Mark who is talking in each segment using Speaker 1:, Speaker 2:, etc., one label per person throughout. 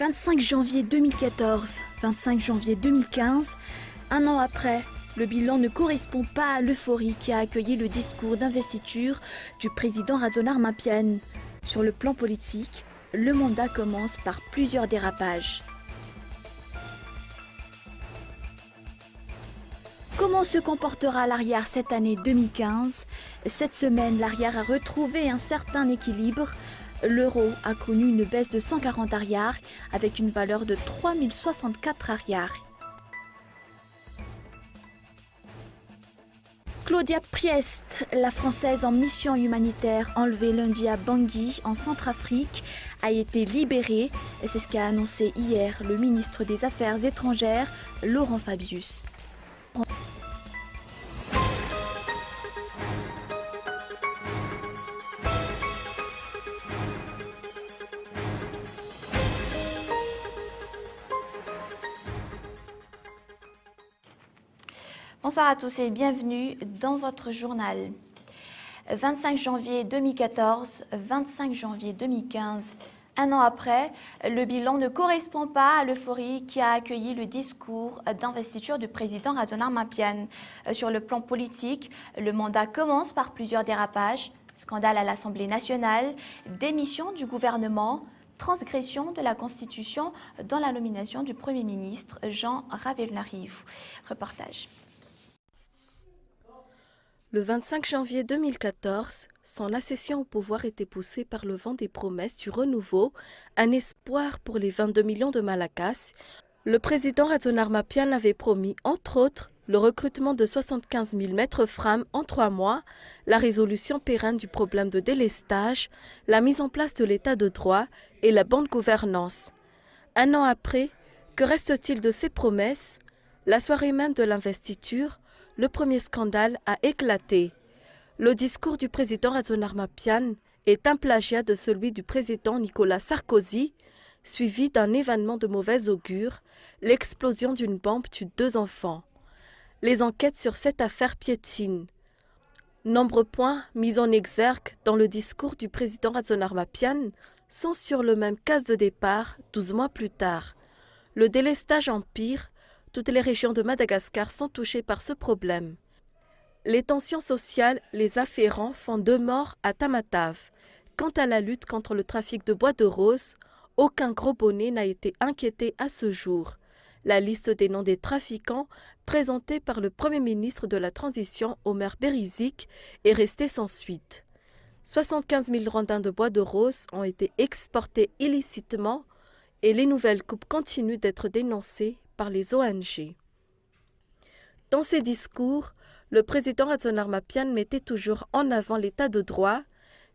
Speaker 1: 25 janvier 2014, 25 janvier 2015, un an après, le bilan ne correspond pas à l'euphorie qui a accueilli le discours d'investiture du président Radzonar Mapian. Sur le plan politique, le mandat commence par plusieurs dérapages. Comment se comportera l'Arrière cette année 2015? Cette semaine, l'Arrière a retrouvé un certain équilibre. L'euro a connu une baisse de 140 arrières avec une valeur de 3064 arrières. Claudia Priest, la Française en mission humanitaire enlevée lundi à Bangui, en Centrafrique, a été libérée. C'est ce qu'a annoncé hier le ministre des Affaires étrangères, Laurent Fabius. Bonsoir à tous et bienvenue dans votre journal. 25 janvier 2014, 25 janvier 2015, un an après, le bilan ne correspond pas à l'euphorie qui a accueilli le discours d'investiture du président Radzonar Mapian. Sur le plan politique, le mandat commence par plusieurs dérapages, scandale à l'Assemblée nationale, démission du gouvernement, transgression de la Constitution dans la nomination du Premier ministre Jean Ravelnariv. Reportage.
Speaker 2: Le 25 janvier 2014, son accession au pouvoir était poussée par le vent des promesses du renouveau, un espoir pour les 22 millions de Malagasy. Le président Radzonar Mapian avait promis, entre autres, le recrutement de 75 000 maîtres frames en 3 mois, la résolution pérenne du problème de délestage, la mise en place de l'état de droit et la bonne gouvernance. Un an après, que reste-t-il de ces promesses? La soirée même de l'investiture, le premier scandale a éclaté. Le discours du président Radzonar Mapian est un plagiat de celui du président Nicolas Sarkozy, suivi d'un événement de mauvais augure, l'explosion d'une bombe tue 2 enfants. Les enquêtes sur cette affaire piétinent. Nombreux points mis en exergue dans le discours du président Radzonar Mapian sont sur le même cas de départ 12 mois plus tard. Le délestage empire. Toutes les régions de Madagascar sont touchées par ce problème. Les tensions sociales les afférents font 2 morts à Tamatave. Quant à la lutte contre le trafic de bois de rose, aucun gros bonnet n'a été inquiété à ce jour. La liste des noms des trafiquants, présentée par le Premier ministre de la Transition, Omer Berizik, est restée sans suite. 75 000 rondins de bois de rose ont été exportés illicitement et les nouvelles coupes continuent d'être dénoncées par les ONG. Dans ses discours, le président Radzonar Mapian mettait toujours en avant l'état de droit.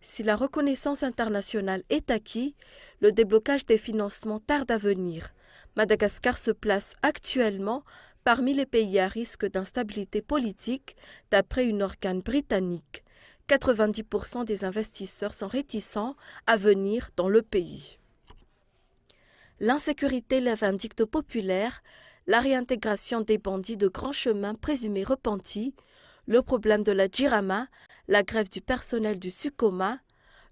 Speaker 2: Si la reconnaissance internationale est acquise, le déblocage des financements tarde à venir. Madagascar se place actuellement parmi les pays à risque d'instabilité politique, d'après une organe britannique. 90% des investisseurs sont réticents à venir dans le pays. L'insécurité lève un dictat populaire, la réintégration des bandits de grands chemins présumés repentis, le problème de la Djirama, la grève du personnel du Sukoma,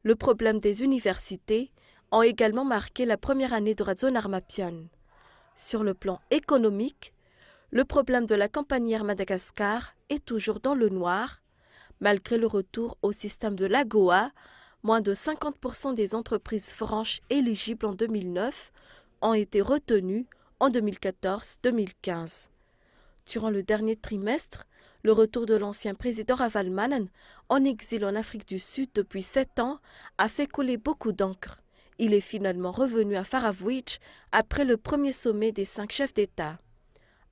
Speaker 2: le problème des universités ont également marqué la première année de Radzonar Mapian. Sur le plan économique, le problème de la campanière Madagascar est toujours dans le noir. Malgré le retour au système de l'AGOA, moins de 50% des entreprises franches éligibles en 2009 ont été retenues en 2014-2015. Durant le dernier trimestre, le retour de l'ancien président Ravalomanana, en exil en Afrique du Sud depuis 7 ans, a fait couler beaucoup d'encre. Il est finalement revenu à Faravouitch après le premier sommet des 5 chefs d'État.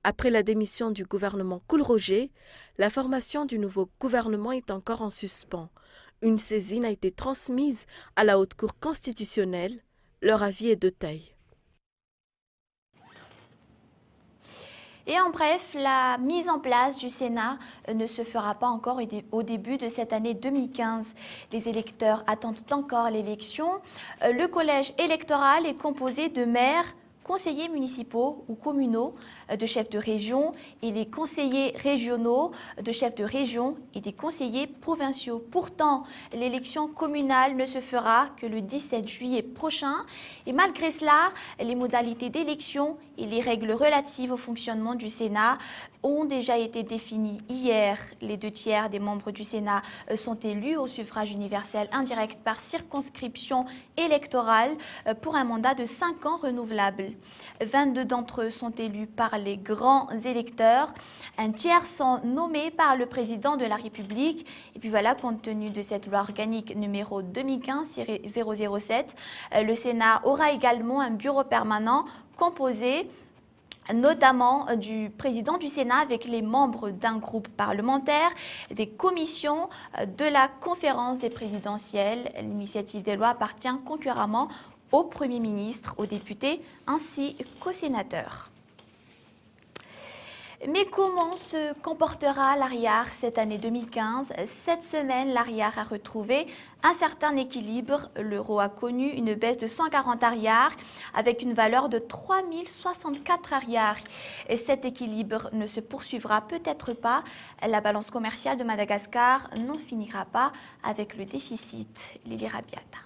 Speaker 2: Après la démission du gouvernement Koulroger, la formation du nouveau gouvernement est encore en suspens. Une saisine a été transmise à la Haute Cour constitutionnelle. Leur avis est de taille.
Speaker 1: Et en bref, la mise en place du Sénat ne se fera pas encore au début de cette année 2015. Les électeurs attendent encore l'élection. Le collège électoral est composé de maires, conseillers municipaux ou communaux de chefs de région et les conseillers régionaux de chefs de région et des conseillers provinciaux. Pourtant, l'élection communale ne se fera que le 17 juillet prochain et malgré cela, les modalités d'élection et les règles relatives au fonctionnement du Sénat ont déjà été définies hier. Les 2/3 des membres du Sénat sont élus au suffrage universel indirect par circonscription électorale pour un mandat de 5 ans renouvelable. 22 d'entre eux sont élus par les grands électeurs. Un tiers sont nommés par le président de la République. Et puis voilà, compte tenu de cette loi organique numéro 2015-007, le Sénat aura également un bureau permanent composé notamment du président du Sénat avec les membres d'un groupe parlementaire, des commissions de la conférence des présidentielles. L'initiative des lois appartient concurremment au Premier ministre, aux députés ainsi qu'aux sénateurs. Mais comment se comportera l'ARIAR cette année 2015 ? Cette semaine, l'ARIAR a retrouvé un certain équilibre. L'euro a connu une baisse de 140 ariars avec une valeur de 3064 ariars. Et cet équilibre ne se poursuivra peut-être pas. La balance commerciale de Madagascar n'en finira pas avec le déficit. Lili Rabiata.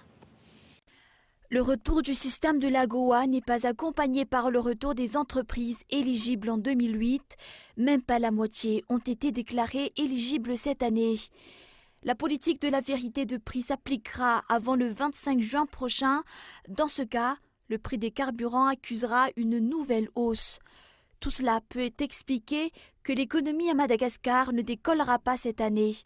Speaker 3: Le retour du système de l'AGOA n'est pas accompagné par le retour des entreprises éligibles en 2008. Même pas la moitié ont été déclarées éligibles cette année. La politique de la vérité de prix s'appliquera avant le 25 juin prochain. Dans ce cas, le prix des carburants accusera une nouvelle hausse. Tout cela peut expliquer que l'économie à Madagascar ne décollera pas cette année.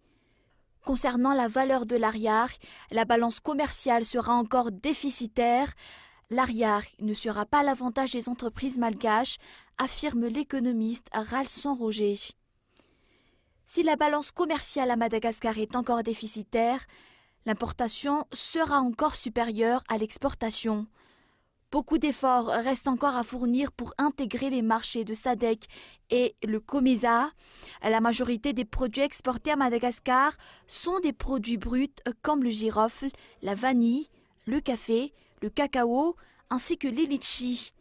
Speaker 3: Concernant la valeur de l'ARIAR, la balance commerciale sera encore déficitaire. L'ARIAR ne sera pas à l'avantage des entreprises malgaches, affirme l'économiste Ralson Roger. Si la balance commerciale à Madagascar est encore déficitaire, l'importation sera encore supérieure à l'exportation. Beaucoup d'efforts restent encore à fournir pour intégrer les marchés de SADC et le COMESA. La majorité des produits exportés à Madagascar sont des produits bruts comme le girofle, la vanille, le café, le cacao ainsi que les litchis.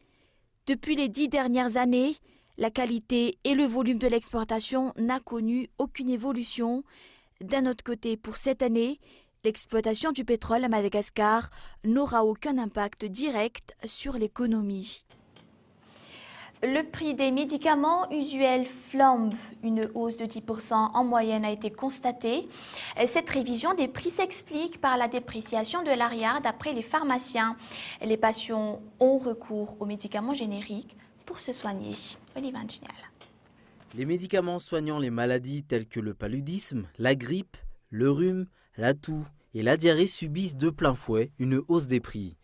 Speaker 3: Depuis les 10 dernières années, la qualité et le volume de l'exportation n'a connu aucune évolution. D'un autre côté, pour cette année, l'exploitation du pétrole à Madagascar n'aura aucun impact direct sur l'économie.
Speaker 1: Le prix des médicaments usuels flambe. Une hausse de 10% en moyenne a été constatée. Cette révision des prix s'explique par la dépréciation de l'ARIAR d'après les pharmaciens. Les patients ont recours aux médicaments génériques pour se soigner. Olivier Chignal.
Speaker 4: Les médicaments soignant les maladies telles que le paludisme, la grippe, le rhume, la toux et la diarrhée subissent de plein fouet une hausse des prix.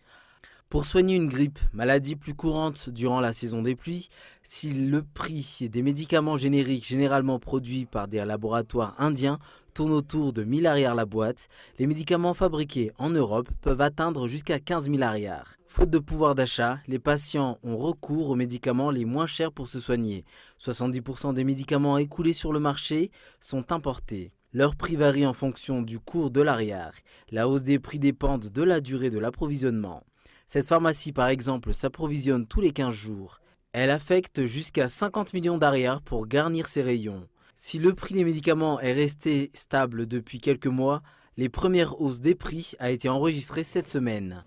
Speaker 4: Pour soigner une grippe, maladie plus courante durant la saison des pluies, si le prix des médicaments génériques généralement produits par des laboratoires indiens tourne autour de 1000 ariars la boîte, les médicaments fabriqués en Europe peuvent atteindre jusqu'à 15 000 ariars. Faute de pouvoir d'achat, les patients ont recours aux médicaments les moins chers pour se soigner. 70% des médicaments écoulés sur le marché sont importés. Leur prix varie en fonction du cours de l'ariar. La hausse des prix dépend de la durée de l'approvisionnement. Cette pharmacie, par exemple, s'approvisionne tous les 15 jours. Elle affecte jusqu'à 50 millions d'ariars pour garnir ses rayons. Si le prix des médicaments est resté stable depuis quelques mois, les premières hausses des prix ont été enregistrées cette semaine.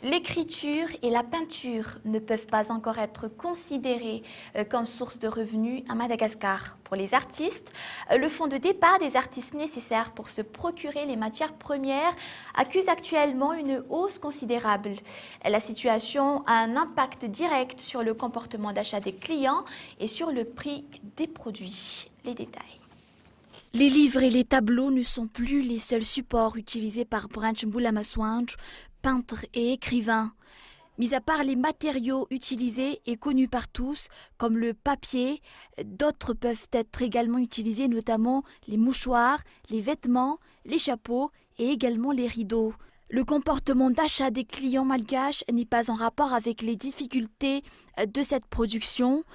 Speaker 1: L'écriture et la peinture ne peuvent pas encore être considérées comme source de revenus à Madagascar. Pour les artistes, le fonds de départ des artistes nécessaires pour se procurer les matières premières accuse actuellement une hausse considérable. La situation a un impact direct sur le comportement d'achat des clients et sur le prix des produits. Les détails.
Speaker 3: Les livres et les tableaux ne sont plus les seuls supports utilisés par Branch Mbulamaswanj, peintres et écrivains. Mis à part les matériaux utilisés et connus par tous, comme le papier, d'autres peuvent être également utilisés, notamment les mouchoirs, les vêtements, les chapeaux et également les rideaux. Le comportement d'achat des clients malgaches n'est pas en rapport avec les difficultés de cette production.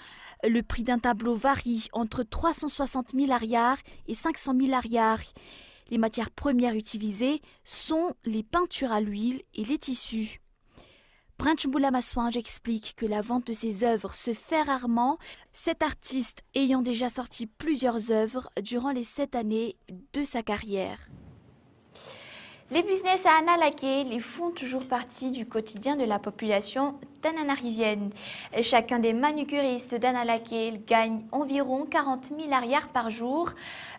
Speaker 3: Le prix d'un tableau varie entre 360 000 ariars et 500 000 ariars. Les matières premières utilisées sont les peintures à l'huile et les tissus. Prince Boula explique que la vente de ses œuvres se fait rarement, cet artiste ayant déjà sorti plusieurs œuvres durant les 7 années de sa carrière.
Speaker 1: Les business à Analake les font toujours partie du quotidien de la population tananarivienne. Chacun des manucuristes d'Analake gagne environ 40 000 arrières par jour.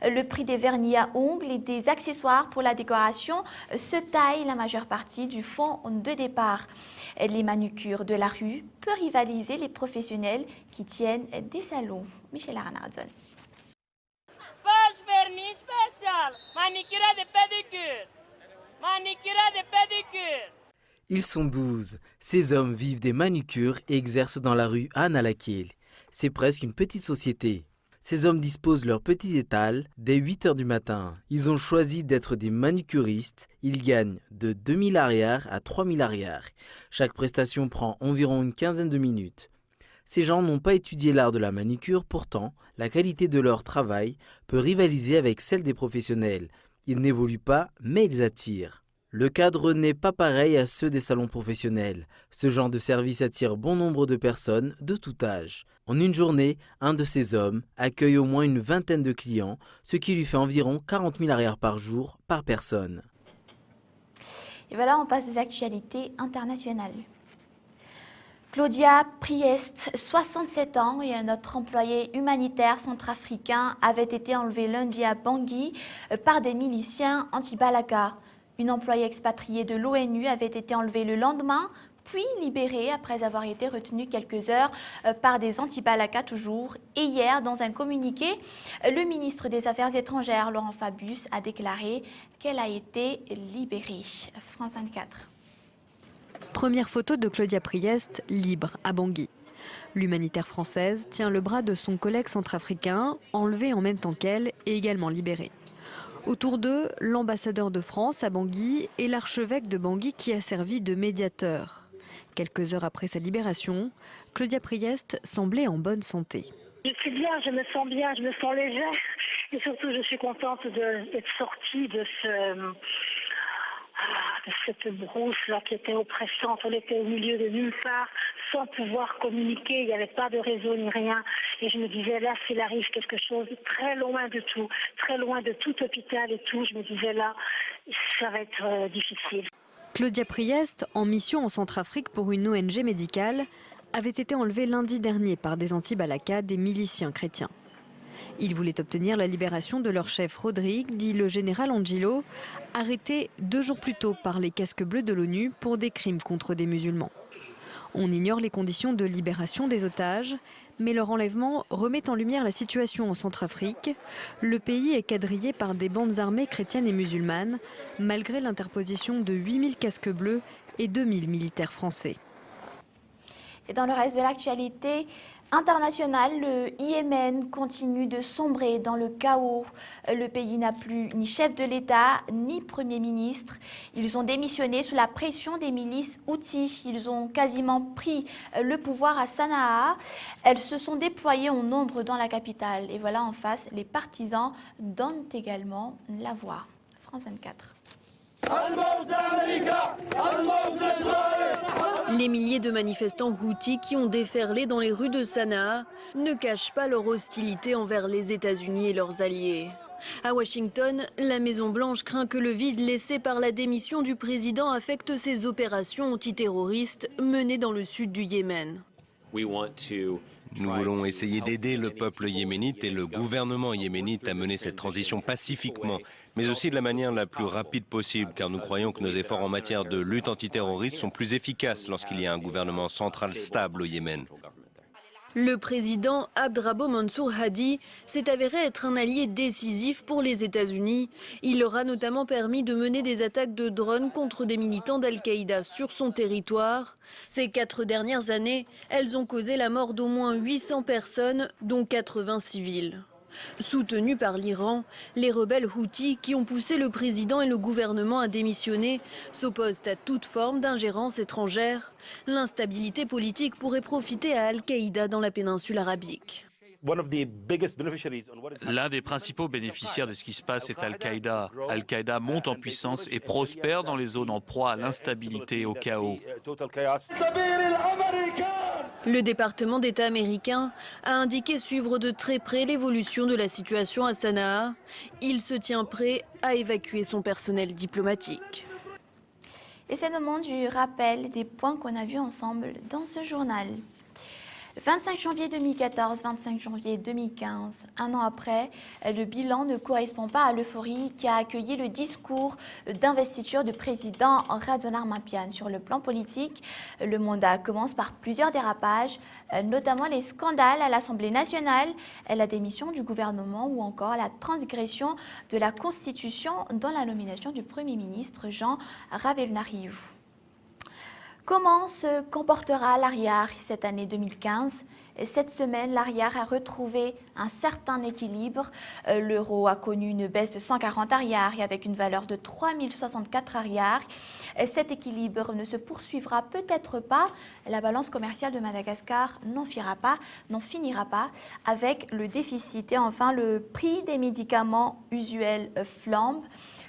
Speaker 1: Le prix des vernis à ongles et des accessoires pour la décoration se taille la majeure partie du fonds de départ. Les manucures de la rue peuvent rivaliser les professionnels qui tiennent des salons. Michel Arnardson.
Speaker 5: Passe vernis spécial, manicure et pédicure. Manicure et pédicure.
Speaker 4: Ils sont 12. Ces hommes vivent des manucures et exercent dans la rue Analake. C'est presque une petite société. Ces hommes disposent leurs petits étals dès 8 h du matin. Ils ont choisi d'être des manucuristes. Ils gagnent de 2000 arrières à 3000 arrières. Chaque prestation prend environ une quinzaine de minutes. Ces gens n'ont pas étudié l'art de la manucure, pourtant, la qualité de leur travail peut rivaliser avec celle des professionnels. Ils n'évoluent pas, mais ils attirent. Le cadre n'est pas pareil à ceux des salons professionnels. Ce genre de service attire bon nombre de personnes de tout âge. En une journée, un de ces hommes accueille au moins une vingtaine de clients, ce qui lui fait environ 40 000 arrières par jour par personne.
Speaker 1: Et voilà, on passe aux actualités internationales. Claudia Priest, 67 ans, et un autre employé humanitaire centrafricain avaient été enlevés lundi à Bangui par des miliciens anti-Balaka. Une employée expatriée de l'ONU avait été enlevée le lendemain, puis libérée après avoir été retenue quelques heures par des anti-Balaka toujours. Et hier, dans un communiqué, le ministre des Affaires étrangères, Laurent Fabius, a déclaré qu'elle a été libérée. France 24.
Speaker 6: Première photo de Claudia Priest, libre, à Bangui. L'humanitaire française tient le bras de son collègue centrafricain, enlevé en même temps qu'elle et également libéré. Autour d'eux, l'ambassadeur de France à Bangui et l'archevêque de Bangui qui a servi de médiateur. Quelques heures après sa libération, Claudia Priest semblait en bonne santé.
Speaker 7: Je suis bien, je me sens bien, je me sens légère et surtout je suis contente d'être sortie de cette brousse-là qui était oppressante. On était au milieu de nulle part, sans pouvoir communiquer, il n'y avait pas de réseau ni rien. Et je me disais, là, s'il arrive quelque chose, très loin de tout, très loin de tout hôpital et tout, je me disais, là, ça va être difficile.
Speaker 6: Claudia Priest, en mission en Centrafrique pour une ONG médicale, avait été enlevée lundi dernier par des anti-Balaka, des miliciens chrétiens. Ils voulaient obtenir la libération de leur chef Rodrigue, dit le général Angelo, arrêté 2 jours plus tôt par les casques bleus de l'ONU pour des crimes contre des musulmans. On ignore les conditions de libération des otages, mais leur enlèvement remet en lumière la situation en Centrafrique. Le pays est quadrillé par des bandes armées chrétiennes et musulmanes, malgré l'interposition de 8000 casques bleus et 2000 militaires français.
Speaker 1: Et dans le reste de l'actualité internationale, le Yémen continue de sombrer dans le chaos. Le pays n'a plus ni chef de l'État, ni Premier ministre. Ils ont démissionné sous la pression des milices Houthis. Ils ont quasiment pris le pouvoir à Sanaa. Elles se sont déployées en nombre dans la capitale. Et voilà, en face, les partisans donnent également la voix. France 24.
Speaker 8: Les milliers de manifestants houthis qui ont déferlé dans les rues de Sanaa ne cachent pas leur hostilité envers les États-Unis et leurs alliés. À Washington, la Maison-Blanche craint que le vide laissé par la démission du président affecte ses opérations antiterroristes menées dans le sud du Yémen.
Speaker 9: Nous voulons essayer d'aider le peuple yéménite et le gouvernement yéménite à mener cette transition pacifiquement, mais aussi de la manière la plus rapide possible, car nous croyons que nos efforts en matière de lutte antiterroriste sont plus efficaces lorsqu'il y a un gouvernement central stable au Yémen.
Speaker 8: Le président Abdrabbo Mansour Hadi s'est avéré être un allié décisif pour les États-Unis. Il leur a notamment permis de mener des attaques de drones contre des militants d'Al-Qaïda sur son territoire. Ces 4 dernières années, elles ont causé la mort d'au moins 800 personnes, dont 80 civils. Soutenus par l'Iran, les rebelles houthis qui ont poussé le président et le gouvernement à démissionner s'opposent à toute forme d'ingérence étrangère. L'instabilité politique pourrait profiter à Al-Qaïda dans la péninsule arabique.
Speaker 10: L'un des principaux bénéficiaires de ce qui se passe est Al-Qaïda. Al-Qaïda monte en puissance et prospère dans les zones en proie à l'instabilité et au chaos.
Speaker 8: Le département d'État américain a indiqué suivre de très près l'évolution de la situation à Sanaa. Il se tient prêt à évacuer son personnel diplomatique.
Speaker 1: Et c'est le moment du rappel des points qu'on a vus ensemble dans ce journal. 25 janvier 2014, 25 janvier 2015, un an après, le bilan ne correspond pas à l'euphorie qui a accueilli le discours d'investiture du président Radon Armapian. Sur le plan politique, le mandat commence par plusieurs dérapages, notamment les scandales à l'Assemblée nationale, la démission du gouvernement ou encore la transgression de la Constitution dans la nomination du Premier ministre Jean Ravelnariou. Comment se comportera l'ARIAR cette année 2015 ? Cette semaine, l'ARIAR a retrouvé un certain équilibre. L'euro a connu une baisse de 140 ariars avec une valeur de 3064 ariars. Cet équilibre ne se poursuivra peut-être pas. La balance commerciale de Madagascar n'en finira pas avec le déficit. Et enfin, le prix des médicaments usuels flambe.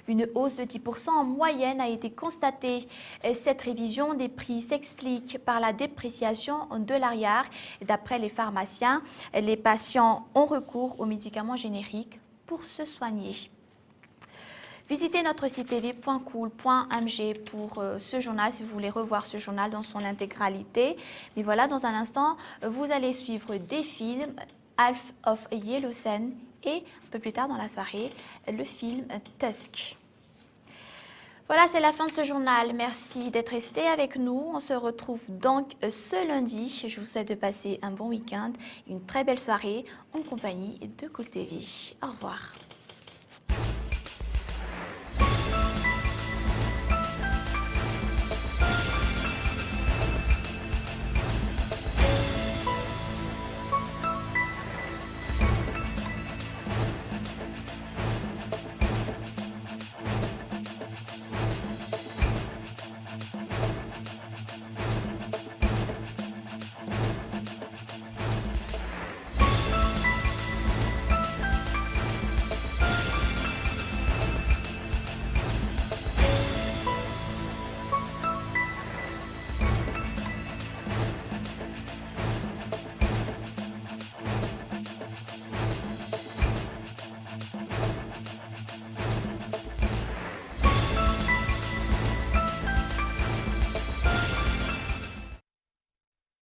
Speaker 1: Une hausse de 10% en moyenne a été constatée. Cette révision des prix s'explique par la dépréciation de l'ARIAR. D'après les pharmaciens, les patients ont recours aux médicaments génériques pour se soigner. Visitez notre site tv.cool.mg pour ce journal si vous voulez revoir ce journal dans son intégralité. Mais voilà, dans un instant, vous allez suivre des films, Half of Yellow Sun et un peu plus tard dans la soirée, le film Tusk. Voilà, c'est la fin de ce journal. Merci d'être resté avec nous. On se retrouve donc ce lundi. Je vous souhaite de passer un bon week-end, une très belle soirée en compagnie de Cool TV. Au revoir.